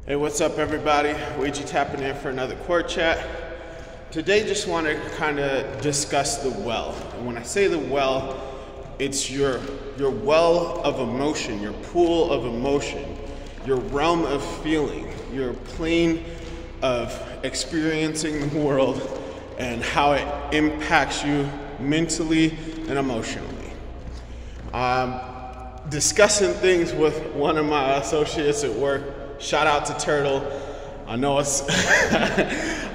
Hey, what's up everybody? Ouija tapping in for another Court Chat. Today just want to kind of discuss the well. And when I say the well, it's your well of emotion, your pool of emotion, your realm of feeling, your plane of experiencing the world and how it impacts you mentally and emotionally. Discussing things with one of my associates at work. Shout out to Turtle. I know it's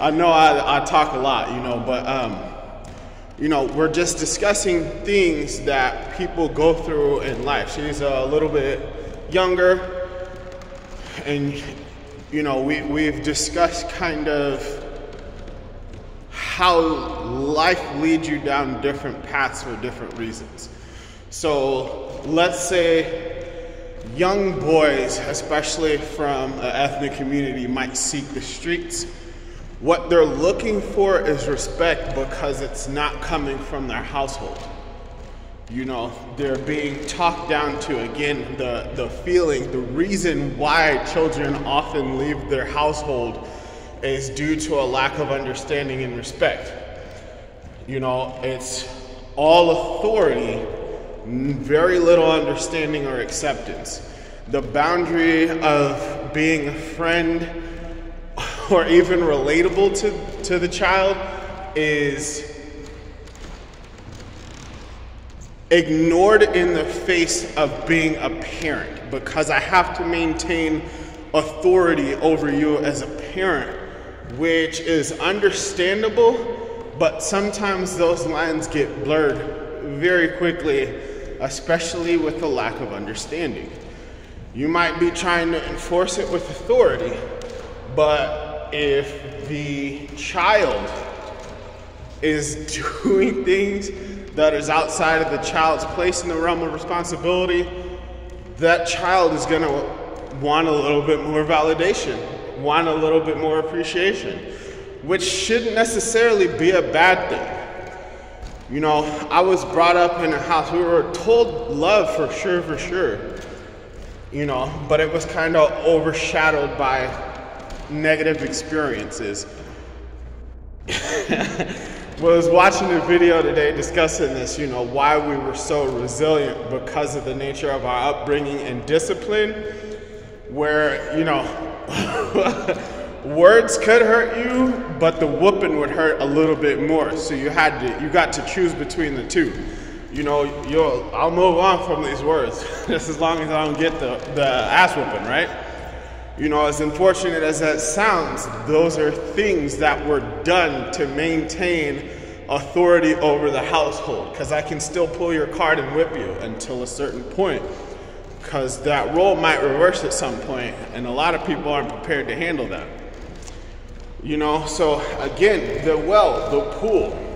I know I talk a lot, but we're just discussing things that people go through in life. She's a little bit younger, and we've discussed kind of how life leads you down different paths for different reasons. So let's say young boys, especially from an ethnic community, might seek the streets. What they're looking for is respect because it's not coming from their household. They're being talked down to. Again, the feeling, the reason why children often leave their household is due to a lack of understanding and respect. It's all authority, very little understanding or acceptance. The boundary of being a friend or even relatable to the child is ignored in the face of being a parent, because I have to maintain authority over you as a parent, which is understandable, but sometimes those lines get blurred very quickly, especially with the lack of understanding. You might be trying to enforce it with authority, but if the child is doing things that is outside of the child's place in the realm of responsibility, that child is going to want a little bit more validation, want a little bit more appreciation, which shouldn't necessarily be a bad thing. I was brought up in a house, we were told love for sure, but it was kind of overshadowed by negative experiences. Was watching a video today discussing this, why we were so resilient because of the nature of our upbringing and discipline, where, words could hurt you, but the whooping would hurt a little bit more. So you got to choose between the two. I'll move on from these words just as long as I don't get the ass whooping, right? As unfortunate as that sounds, those are things that were done to maintain authority over the household, because I can still pull your card and whip you until a certain point, because that role might reverse at some point, and a lot of people aren't prepared to handle that. So again, the pool,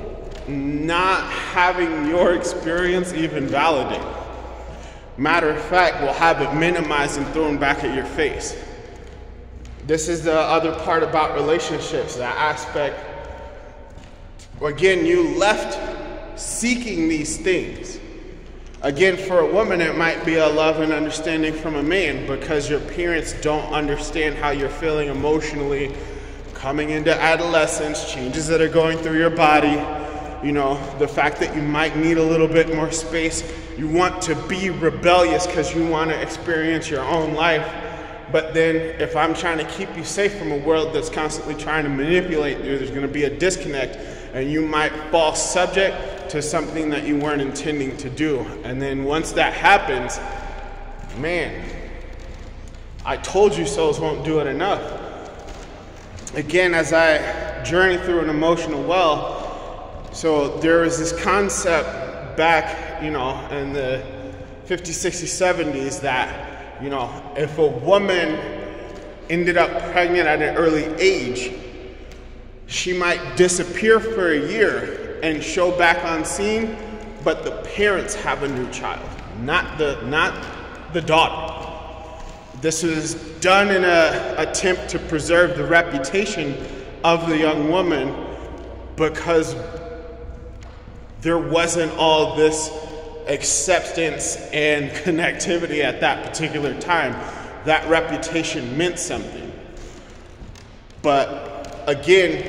not having your experience even validated. Matter of fact, we'll have it minimized and thrown back at your face. This is the other part about relationships, that aspect. Again, you left seeking these things. Again, for a woman, it might be a love and understanding from a man, because your parents don't understand how you're feeling emotionally, coming into adolescence, changes that are going through your body, the fact that you might need a little bit more space. You want to be rebellious because you want to experience your own life. But then if I'm trying to keep you safe from a world that's constantly trying to manipulate you, there's going to be a disconnect, and you might fall subject to something that you weren't intending to do. And then once that happens, man, I told you so's won't do it enough. Again, as I journey through an emotional well, so there was this concept back, in the 50s, 60s, 70s that, if a woman ended up pregnant at an early age, she might disappear for a year and show back on scene, but the parents have a new child, not the daughter. This was done in an attempt to preserve the reputation of the young woman, because there wasn't all this acceptance and connectivity at that particular time. That reputation meant something. But again,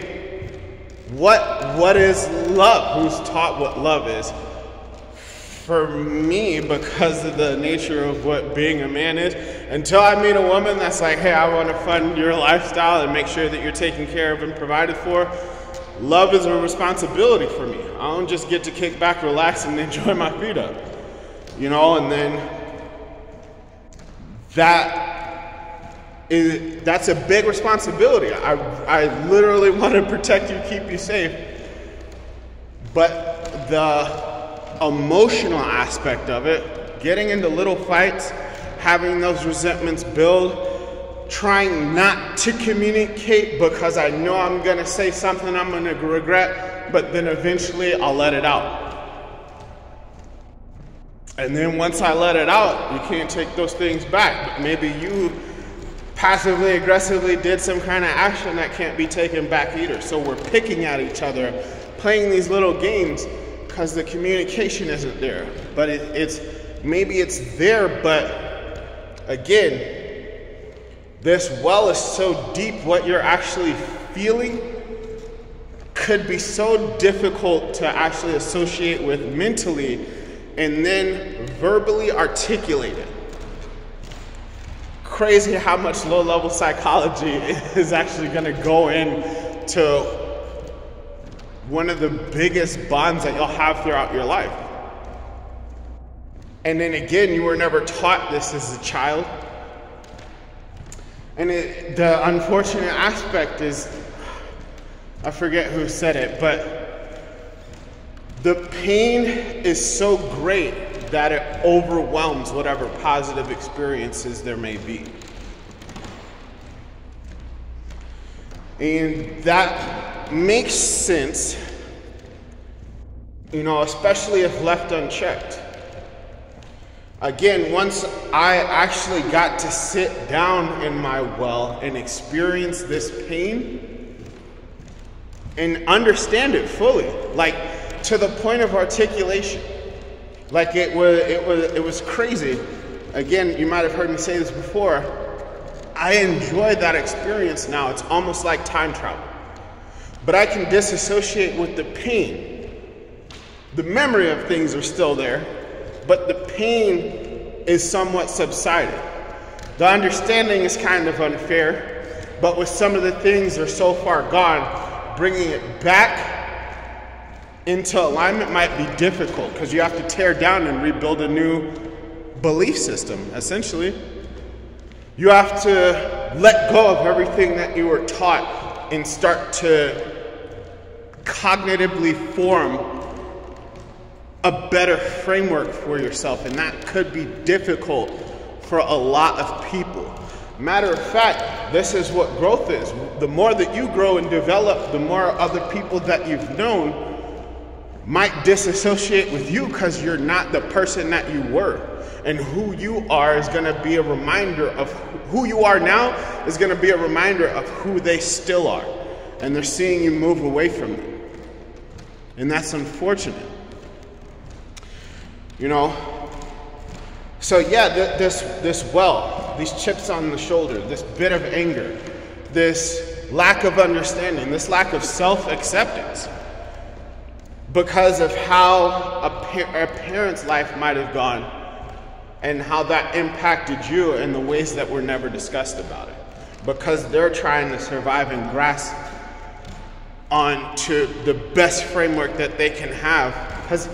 what is love? Who's taught what love is? For me, because of the nature of what being a man is, until I meet a woman that's like, hey, I want to fund your lifestyle and make sure that you're taken care of and provided for, love is a responsibility for me. I don't just get to kick back, relax, and enjoy my feet up. You know, and then that's a big responsibility. I literally want to protect you, keep you safe. But the emotional aspect of it, getting into little fights, having those resentments build, trying not to communicate because I know I'm going to say something I'm going to regret, but then eventually I'll let it out. And then once I let it out, you can't take those things back. But maybe you passively, aggressively did some kind of action that can't be taken back either. So we're picking at each other, playing these little games because the communication isn't there. But maybe it's there, but again, this well is so deep, what you're actually feeling could be so difficult to actually associate with mentally and then verbally articulate it. Crazy how much low-level psychology is actually going to go into one of the biggest bonds that you'll have throughout your life. And then again, you were never taught this as a child. And the unfortunate aspect is, I forget who said it, but the pain is so great that it overwhelms whatever positive experiences there may be. And that makes sense, you know, especially if left unchecked. Again, once I actually got to sit down in my well and experience this pain and understand it fully, like to the point of articulation. Like it was crazy. Again, you might have heard me say this before. I enjoy that experience now. It's almost like time travel. But I can disassociate with the pain. The memory of things are still there, but the pain is somewhat subsided. The understanding is kind of unfair, but with some of the things that are so far gone, bringing it back into alignment might be difficult because you have to tear down and rebuild a new belief system, essentially. You have to let go of everything that you were taught and start to cognitively form a better framework for yourself, and that could be difficult for a lot of people. Matter of fact, this is what growth is. The more that you grow and develop, the more other people that you've known might disassociate with you because you're not the person that you were. And who you are is going to be a reminder of who you are now is going to be a reminder of who they still are. And they're seeing you move away from them. And that's unfortunate. You know? So yeah, this well, these chips on the shoulder, this bit of anger, this lack of understanding, this lack of self-acceptance, because of how a parent's life might have gone and how that impacted you in the ways that were never discussed about it. Because they're trying to survive and grasp onto the best framework that they can have. Because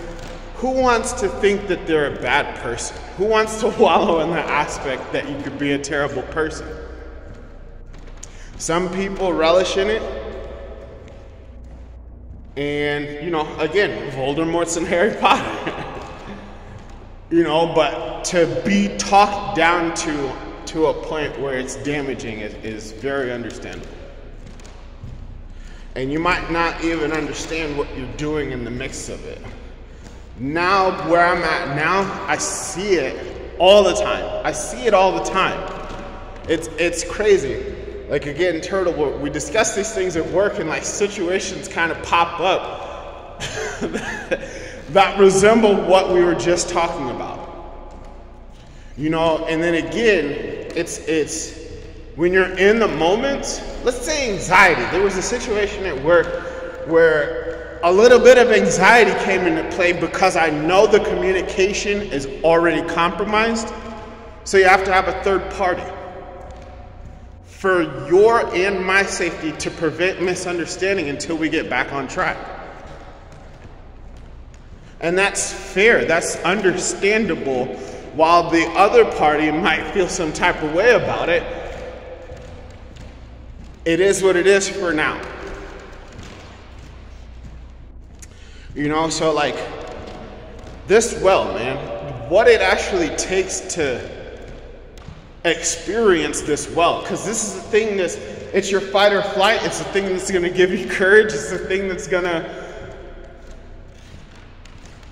who wants to think that they're a bad person? Who wants to wallow in the aspect that you could be a terrible person? Some people relish in it. And, you know, again, Voldemort's in Harry Potter. You know, but to be talked down to a point where it's damaging is very understandable. And you might not even understand what you're doing in the mix of it. Now, where I'm at now, I see it all the time. I see it all the time. It's crazy. Like again, Turtle, we discuss these things at work and like situations kind of pop up that resemble what we were just talking about. You know, and then again, it's when you're in the moments, let's say anxiety. There was a situation at work where a little bit of anxiety came into play because I know the communication is already compromised. So you have to have a third party for your and my safety to prevent misunderstanding until we get back on track. And that's fair, that's understandable. While the other party might feel some type of way about it, it is what it is for now. You know, so like this well, man, what it actually takes to experience this well, because this is the thing it's your fight or flight, it's the thing that's gonna give you courage, it's the thing that's gonna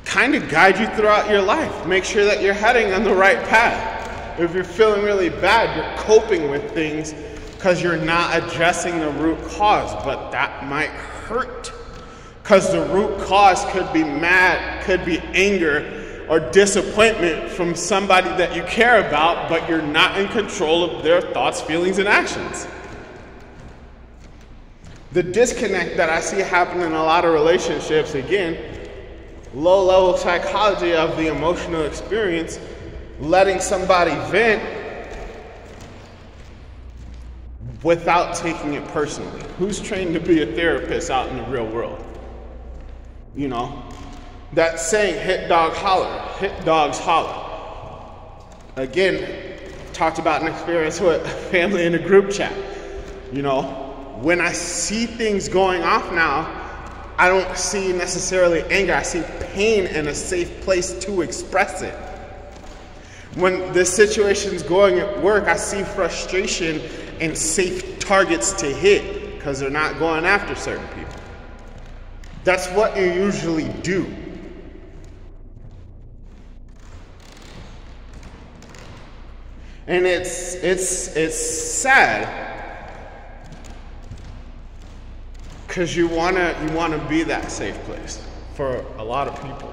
kind of guide you throughout your life. Make sure that you're heading on the right path. If you're feeling really bad, you're coping with things because you're not addressing the root cause, but that might hurt. Because the root cause could be mad, could be anger or disappointment from somebody that you care about, but you're not in control of their thoughts, feelings, and actions. The disconnect that I see happen in a lot of relationships, again, low-level psychology of the emotional experience, letting somebody vent without taking it personally. Who's trained to be a therapist out in the real world? You know, that saying, hit dog holler, hit dogs holler. Again, talked about an experience with family in a group chat. You know, when I see things going off now, I don't see necessarily anger, I see pain and a safe place to express it. When the situation's going at work, I see frustration and safe targets to hit because they're not going after certain people. That's what you usually do. And it's sad because you wanna be that safe place for a lot of people.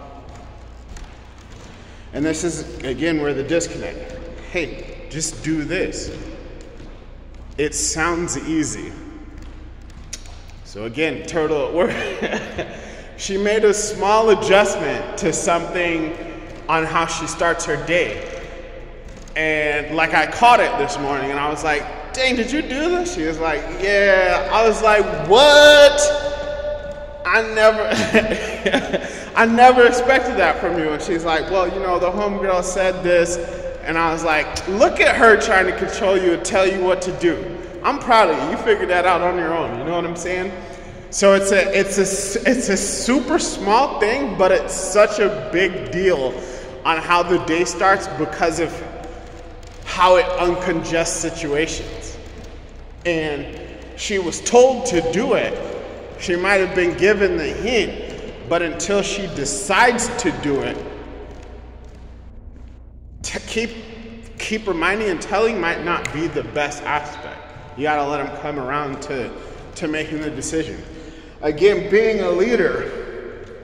And this is, again, where the disconnect. Hey, just do this. It sounds easy. So again, turtle at work. She made a small adjustment to something on how she starts her day. And like I caught it this morning and I was like, dang, did you do this? She was like, yeah. I was like, what? I never expected that from you. And she's like, well, you know, the homegirl said this. And I was like, look at her trying to control you and tell you what to do. I'm proud of you. You figured that out on your own. You know what I'm saying? So it's a super small thing, but it's such a big deal on how the day starts because of how it uncongests situations. And she was told to do it. She might have been given the hint, but until she decides to do it, to keep reminding and telling might not be the best aspect. You gotta let them come around to making the decision. Again, being a leader,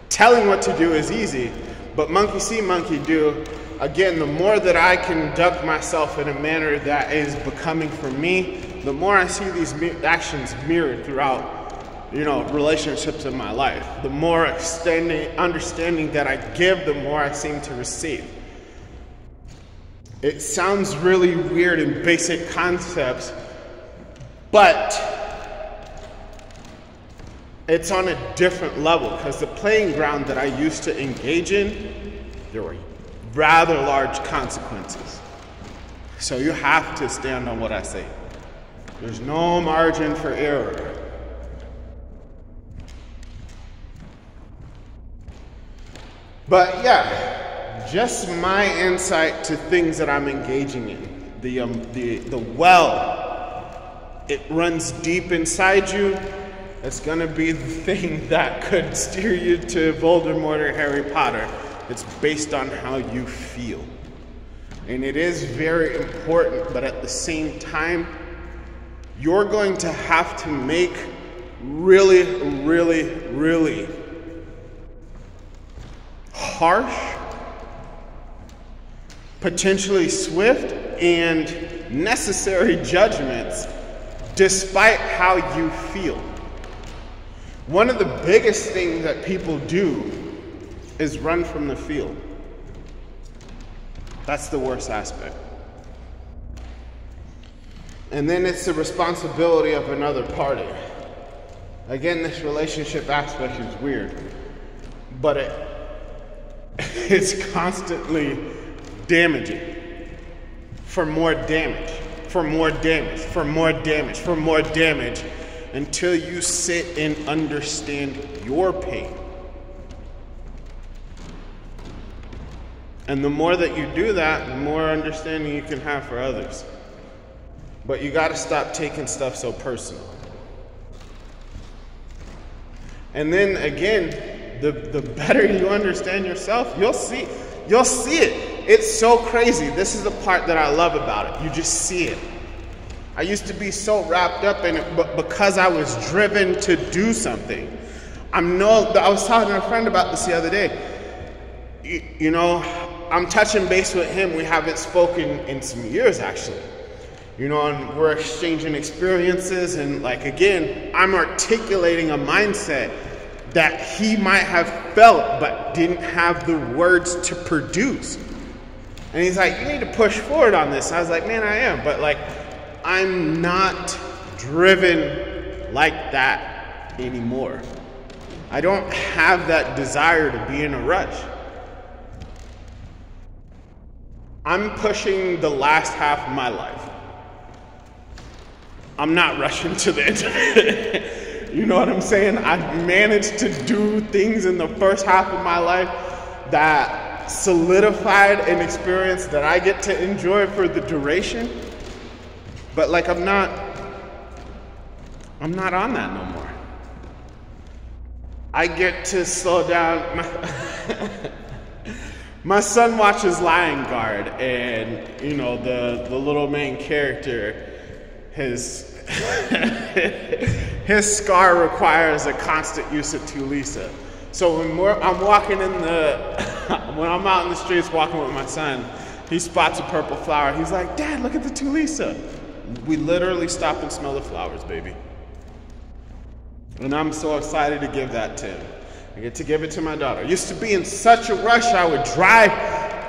telling what to do is easy, but monkey see, monkey do. Again, the more that I conduct myself in a manner that is becoming for me, the more I see these actions mirrored throughout, you know, relationships in my life. The more understanding that I give, the more I seem to receive. It sounds really weird in basic concepts, but it's on a different level because the playing ground that I used to engage in, there were rather large consequences. So you have to stand on what I say. There's no margin for error. But yeah, just my insight to things that I'm engaging in. The well, it runs deep inside you. It's gonna be the thing that could steer you to Voldemort or Harry Potter. It's based on how you feel. And it is very important, but at the same time, you're going to have to make really, really, really harsh, potentially swift, and necessary judgments despite how you feel. One of the biggest things that people do is run from the field. That's the worst aspect. And then it's the responsibility of another party. Again, this relationship aspect is weird, but it's constantly damaging for more damage, for more damage, for more damage, for more damage, until you sit and understand your pain. And the more that you do that, the more understanding you can have for others. But you gotta stop taking stuff so personal. And then again, the better you understand yourself, you'll see it. It's so crazy. This is the part that I love about it. You just see it. I used to be so wrapped up in it, but because I was driven to do something. I was talking to a friend about this the other day. You know, I'm touching base with him. We haven't spoken in some years, actually. You know, and we're exchanging experiences, and like, again, I'm articulating a mindset that he might have felt but didn't have the words to produce. And he's like, you need to push forward on this. I was like, man, I am, but like, I'm not driven like that anymore. I don't have that desire to be in a rush. I'm pushing the last half of my life. I'm not rushing to the end. You know what I'm saying? I've managed to do things in the first half of my life that solidified an experience that I get to enjoy for the duration. But like, I'm not on that no more. I get to slow down. My son watches Lion Guard, and you know, the little main character, his scar requires a constant use of Tulisa. So when I'm walking when I'm out in the streets walking with my son, he spots a purple flower. He's like, Dad, look at the Tulisa. We literally stop and smell the flowers, baby. And I'm so excited to give that to him. I get to give it to my daughter. I used to be in such a rush, I would drive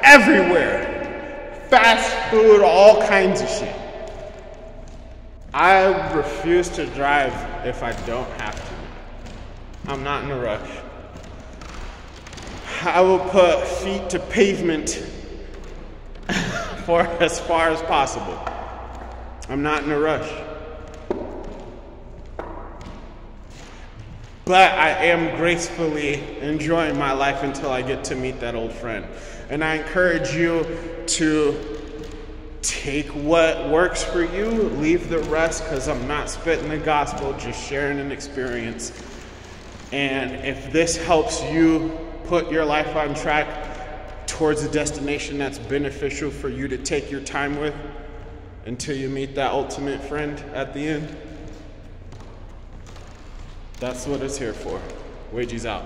everywhere. Fast food, all kinds of shit. I refuse to drive if I don't have to. I'm not in a rush. I will put feet to pavement for as far as possible. I'm not in a rush. But I am gracefully enjoying my life until I get to meet that old friend. And I encourage you to take what works for you, leave the rest, because I'm not spitting the gospel, just sharing an experience. And if this helps you put your life on track towards a destination that's beneficial for you to take your time with until you meet that ultimate friend at the end, that's what it's here for. Wages out.